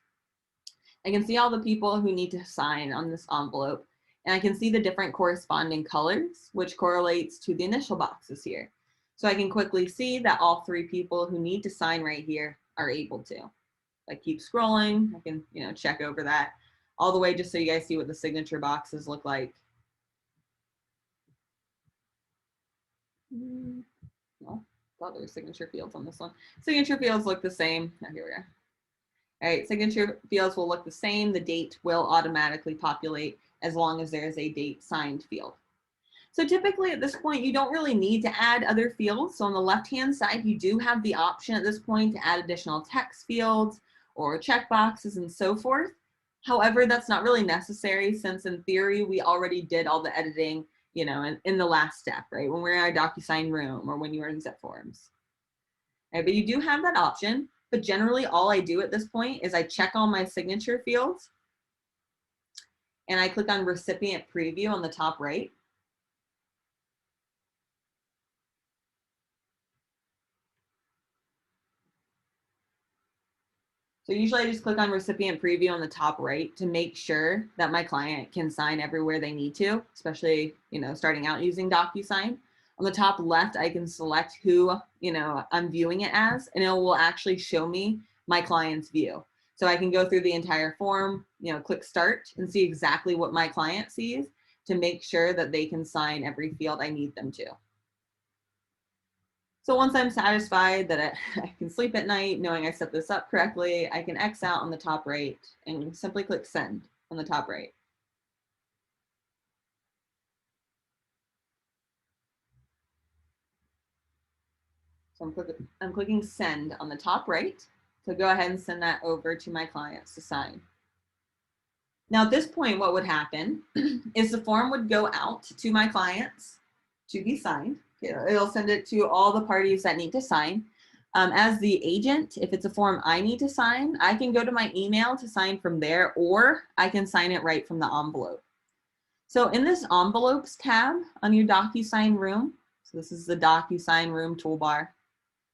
I can see all the people who need to sign on this envelope, and I can see the different corresponding colors, which correlates to the initial boxes here. So I can quickly see that all 3 people who need to sign right here are able to. If I keep scrolling, I can, check over that all the way just so you guys see what the signature boxes look like. Well, I thought there were signature fields on this one. Signature fields look the same. Now here we are. All right, signature fields will look the same. The date will automatically populate as long as there is a date signed field. So typically at this point, you don't really need to add other fields. So on the left-hand side, you do have the option at this point to add additional text fields or checkboxes and so forth. However, that's not really necessary since in theory, we already did all the editing, in the last step, right? When we're in our Docusign room or when you are in Zip Forms. Right, but you do have that option. But generally, all I do at this point is I check all my signature fields and I click on Recipient Preview on the top right. So usually I just click on Recipient Preview on the top right to make sure that my client can sign everywhere they need to, especially, starting out using Docusign. On the top left, I can select who, I'm viewing it as, and it will actually show me my client's view. So I can go through the entire form, click start and see exactly what my client sees to make sure that they can sign every field I need them to. So once I'm satisfied that I can sleep at night knowing I set this up correctly, I can X out on the top right and simply click send on the top right. So I'm clicking send on the top right to go ahead and send that over to my clients to sign. Now at this point, what would happen is the form would go out to my clients to be signed. It'll send it to all the parties that need to sign. As the agent, if it's a form I need to sign, I can go to my email to sign from there, or I can sign it right from the envelope. So in this envelopes tab on your Docusign room, so this is the Docusign room toolbar,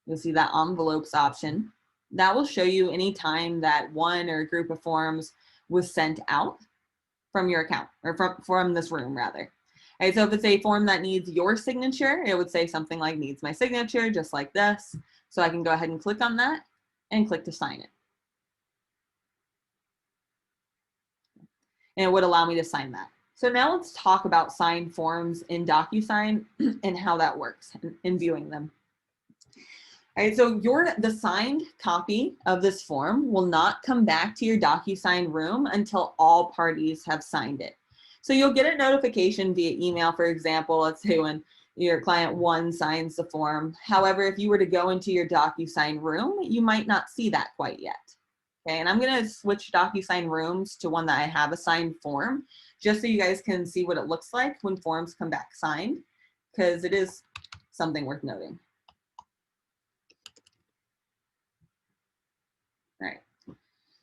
you'll see that envelopes option. That will show you any time that one or a group of forms was sent out from your account, or from this room rather. All right, so if it's a form that needs your signature, it would say something like needs my signature, just like this. So I can go ahead and click on that and click to sign it. And it would allow me to sign that. So now let's talk about signed forms in Docusign and how that works in viewing them. All right, so the signed copy of this form will not come back to your Docusign room until all parties have signed it. So you'll get a notification via email, for example, let's say when your client 1 signs the form. However, if you were to go into your Docusign room, you might not see that quite yet. Okay, and I'm gonna switch Docusign rooms to one that I have a signed form, just so you guys can see what it looks like when forms come back signed, because it is something worth noting. All right.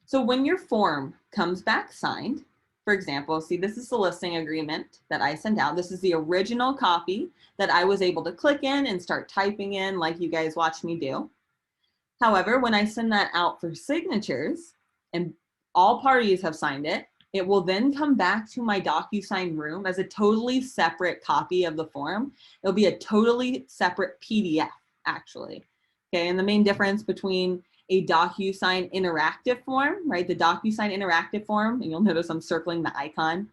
So when your form comes back signed, for example, see, this is the listing agreement that I sent out. This is the original copy that I was able to click in and start typing in like you guys watched me do. However, when I send that out for signatures and all parties have signed it, it will then come back to my Docusign room as a totally separate copy of the form. It'll be a totally separate PDF, actually. Okay, and the main difference between a Docusign interactive form, right? The Docusign interactive form, and you'll notice I'm circling the icon,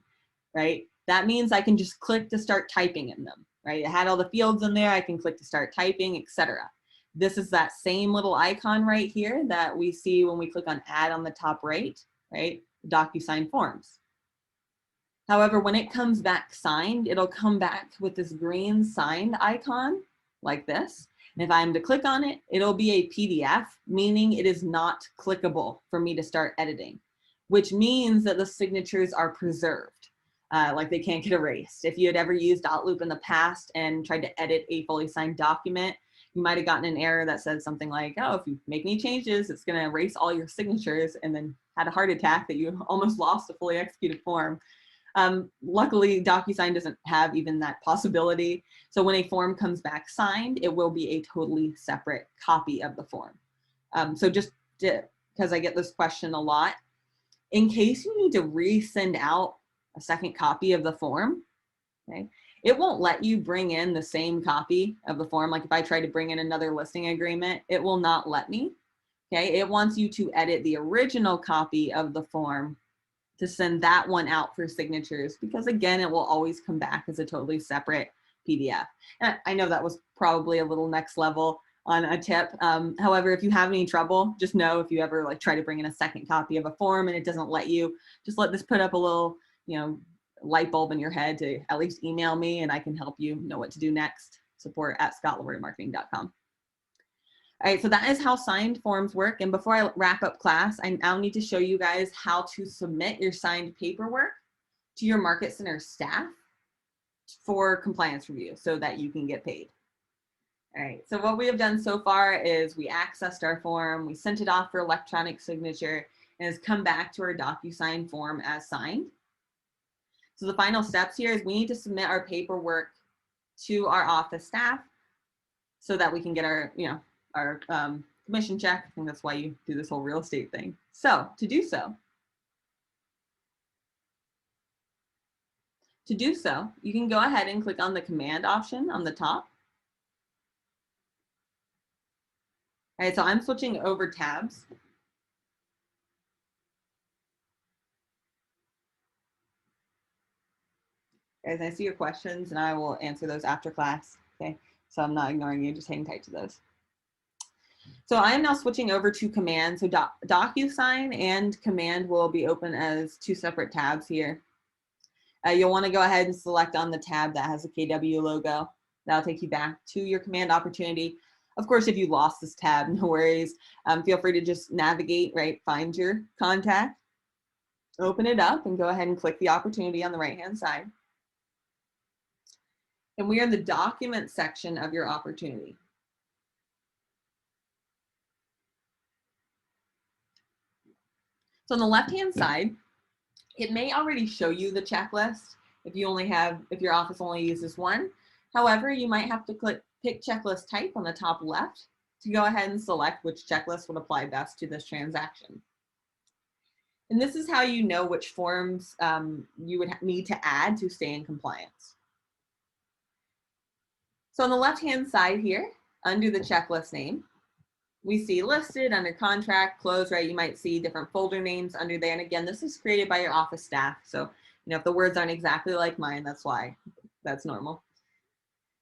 right? That means I can just click to start typing in them, right? It had all the fields in there. I can click to start typing, etc. This is that same little icon right here that we see when we click on add on the top right, right? Docusign Forms. However, when it comes back signed, it'll come back with this green signed icon, like this. And if I'm to click on it, it'll be a PDF, meaning it is not clickable for me to start editing, which means that the signatures are preserved, like they can't get erased. If you had ever used Outlook in the past and tried to edit a fully signed document, you might have gotten an error that said something like, oh, if you make any changes, it's going to erase all your signatures, and then had a heart attack that you almost lost a fully executed form. Luckily, Docusign doesn't have even that possibility. So when a form comes back signed, it will be a totally separate copy of the form. So just because I get this question a lot, in case you need to resend out a second copy of the form, okay, it won't let you bring in the same copy of the form. Like if I try to bring in another listing agreement, it will not let me. Okay, it wants you to edit the original copy of the form to send that one out for signatures, because again, it will always come back as a totally separate PDF. And I know that was probably a little next level on a tip. However, if you have any trouble, just know if you ever like try to bring in a second copy of a form and it doesn't let you, just let this put up a little, light bulb in your head to at least email me and I can help you know what to do next. support@scottlawyermarketing.com. All right, so that is how signed forms work. And before I wrap up class, I now need to show you guys how to submit your signed paperwork to your Market Center staff for compliance review so that you can get paid. All right, so what we have done so far is we accessed our form, we sent it off for electronic signature, and it's come back to our Docusign form as signed. So the final steps here is we need to submit our paperwork to our office staff so that we can get our, our commission check. I think that's why you do this whole real estate thing. So to do so, you can go ahead and click on the command option on the top. All right, so I'm switching over tabs. Guys, I see your questions and I will answer those after class, okay? So I'm not ignoring you, just hang tight to those. So I am now switching over to command. So Docusign and command will be open as two separate tabs here. You'll want to go ahead and select on the tab that has a KW logo. That'll take you back to your command opportunity. Of course, if you lost this tab, no worries. Feel free to just navigate, right? Find your contact, open it up, and go ahead and click the opportunity on the right-hand side. And we are in the document section of your opportunity. So on the left-hand side, it may already show you the checklist if your office only uses one. However, you might have to pick checklist type on the top left to go ahead and select which checklist would apply best to this transaction. And this is how you know which forms you would need to add to stay in compliance. So on the left-hand side here, under the checklist name, we see listed, under contract, close, right? You might see different folder names under there. And again, this is created by your office staff. So, if the words aren't exactly like mine, that's why. That's normal.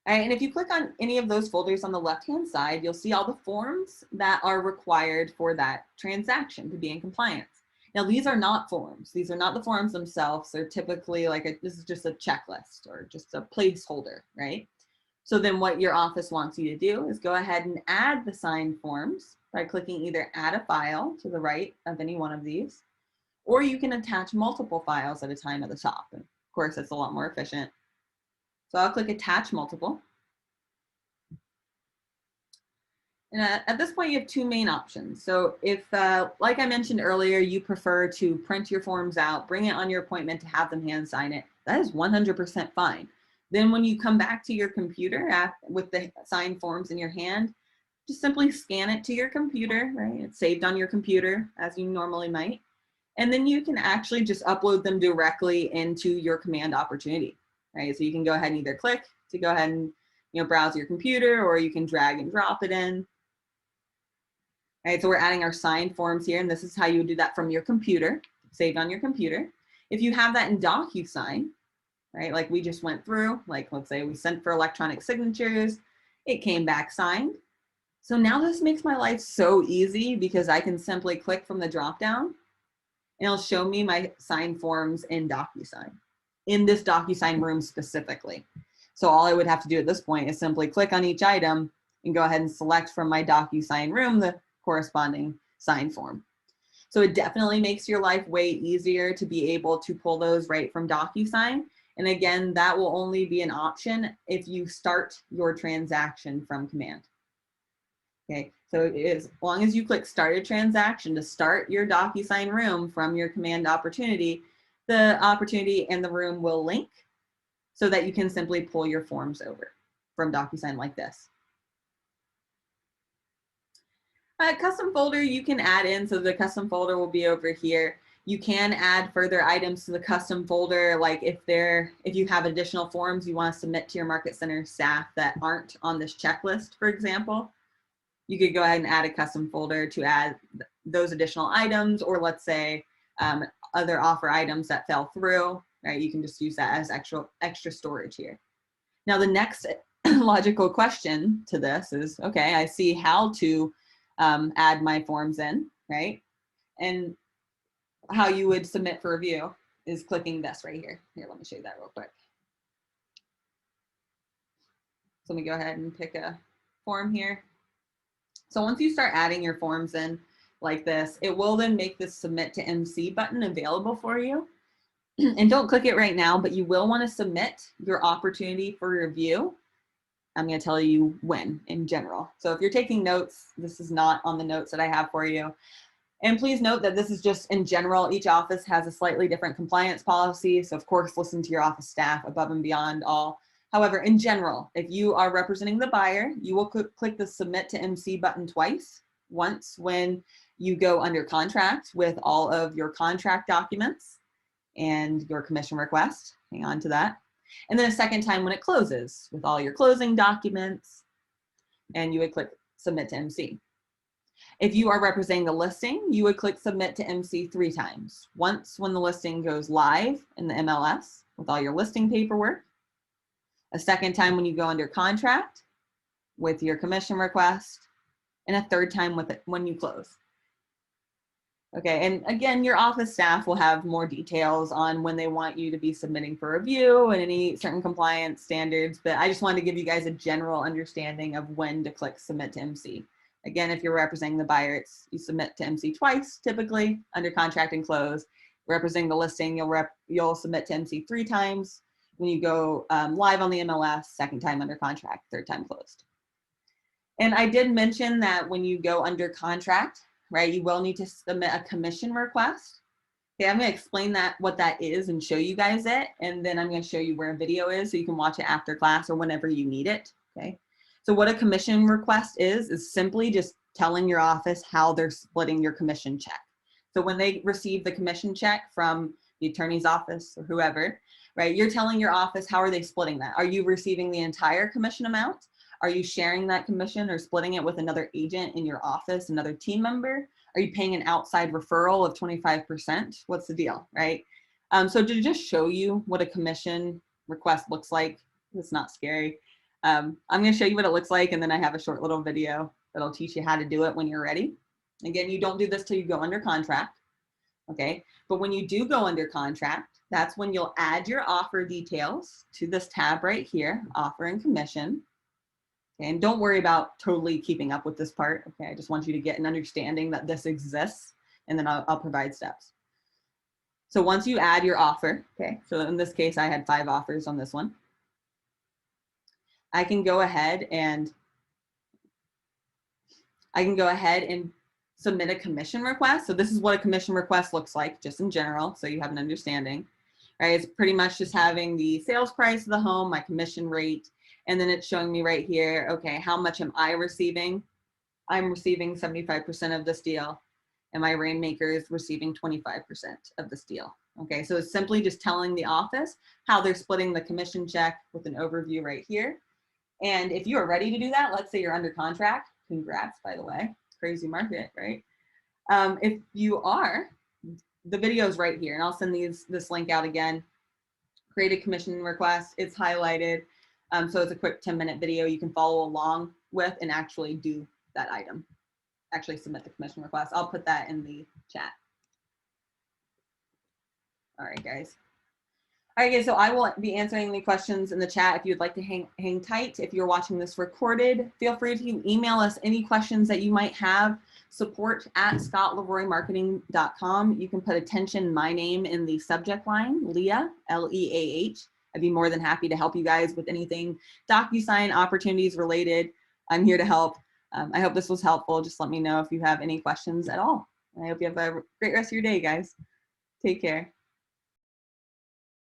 All right, and if you click on any of those folders on the left-hand side, you'll see all the forms that are required for that transaction to be in compliance. Now, these are not forms. These are not the forms themselves. They're typically this is just a checklist or just a placeholder, right? So then what your office wants you to do is go ahead and add the signed forms by clicking either add a file to the right of any one of these, or you can attach multiple files at a time at the top. And of course, that's a lot more efficient. So I'll click attach multiple. And at this point, you have two main options. So if, like I mentioned earlier, you prefer to print your forms out, bring it on your appointment to have them hand sign it, that is 100% fine. Then when you come back to your computer with the signed forms in your hand, just simply scan it to your computer, right? It's saved on your computer as you normally might. And then you can actually just upload them directly into your command opportunity, right? So you can go ahead and either click to go ahead and browse your computer, or you can drag and drop it in. All right, so we're adding our signed forms here, and this is how you would do that from your computer, saved on your computer. If you have that in Docusign, right? Like we just went through, like let's say we sent for electronic signatures, it came back signed. So now this makes my life so easy because I can simply click from the dropdown and it'll show me my signed forms in Docusign, in this Docusign room specifically. So all I would have to do at this point is simply click on each item and go ahead and select from my Docusign room the corresponding sign form. So it definitely makes your life way easier to be able to pull those right from Docusign. And again, that will only be an option if you start your transaction from command. Okay, so as long as you click start a transaction to start your Docusign room from your command opportunity, the opportunity and the room will link so that you can simply pull your forms over from Docusign like this. A custom folder you can add in, so the custom folder will be over here. You can add further items to the custom folder, like if you have additional forms you want to submit to your Market Center staff that aren't on this checklist, for example, you could go ahead and add a custom folder to add those additional items, or let's say other offer items that fell through, right? You can just use that as extra storage here. Now the next logical question to this is, okay, I see how to add my forms in, right? And how you would submit for review is clicking this right here. Here, let me show you that real quick. So let me go ahead and pick a form here. So once you start adding your forms in like this, it will then make this submit to MC button available for you. And don't click it right now, but you will want to submit your opportunity for review. I'm going to tell you when in general. So if you're taking notes, this is not on the notes that I have for you. And please note that this is just in general. Each office has a slightly different compliance policy. So of course, listen to your office staff above and beyond all. However, in general, if you are representing the buyer, you will click the submit to MC button twice. Once when you go under contract with all of your contract documents and your commission request, hang on to that. And then a second time when it closes with all your closing documents, and you would click submit to MC. If you are representing the listing, you would click submit to MC 3 times. Once when the listing goes live in the MLS with all your listing paperwork. A second time when you go under contract with your commission request. And a third time with it when you close. Okay, and again, your office staff will have more details on when they want you to be submitting for review and any certain compliance standards, but I just wanted to give you guys a general understanding of when to click submit to MC. Again, if you're representing the buyer, you submit to MC twice, typically, under contract and close. Representing the listing, you'll submit to MC 3 times. When you go live on the MLS, second time under contract, third time closed. And I did mention that when you go under contract, right, you will need to submit a commission request. Okay, I'm going to explain what that is and show you guys it. And then I'm going to show you where a video is so you can watch it after class or whenever you need it. Okay. So what a commission request is simply just telling your office how they're splitting your commission check. So when they receive the commission check from the attorney's office or whoever, right, you're telling your office how are they splitting that? Are you receiving the entire commission amount? Are you sharing that commission or splitting it with another agent in your office, another team member? Are you paying an outside referral of 25%? What's the deal, right? So to just show you what a commission request looks like, it's not scary. I'm going to show you what it looks like, and then I have a short little video that'll teach you how to do it when you're ready. Again, you don't do this till you go under contract, okay? But when you do go under contract, that's when you'll add your offer details to this tab right here, offer and commission. And don't worry about totally keeping up with this part. Okay, I just want you to get an understanding that this exists, and then I'll provide steps. So once you add your offer, okay, so in this case, I had 5 offers on this one. I can go ahead and submit a commission request. So this is what a commission request looks like, just in general, so you have an understanding. Right, it's pretty much just having the sales price of the home, my commission rate, and then it's showing me right here, okay, how much am I receiving? I'm receiving 75% of this deal, and my rainmaker is receiving 25% of this deal. Okay, so it's simply just telling the office how they're splitting the commission check with an overview right here. And if you are ready to do that, let's say you're under contract, congrats, by the way, crazy market, right? If you are, the video is right here, and I'll send this link out again. Create a commission request, it's highlighted. So it's a quick 10-minute video you can follow along with and actually do that item, actually submit the commission request. I'll put that in the chat. All right, guys. All right, guys, so I will be answering any questions in the chat if you'd like to hang tight. If you're watching this recorded, feel free to email us any questions that you might have, support@scottleroymarketing.com. You can put attention, my name in the subject line, Leah, L-E-A-H. I'd be more than happy to help you guys with anything Docusign opportunities related. I'm here to help. I hope this was helpful. Just let me know if you have any questions at all. I hope you have a great rest of your day, guys. Take care.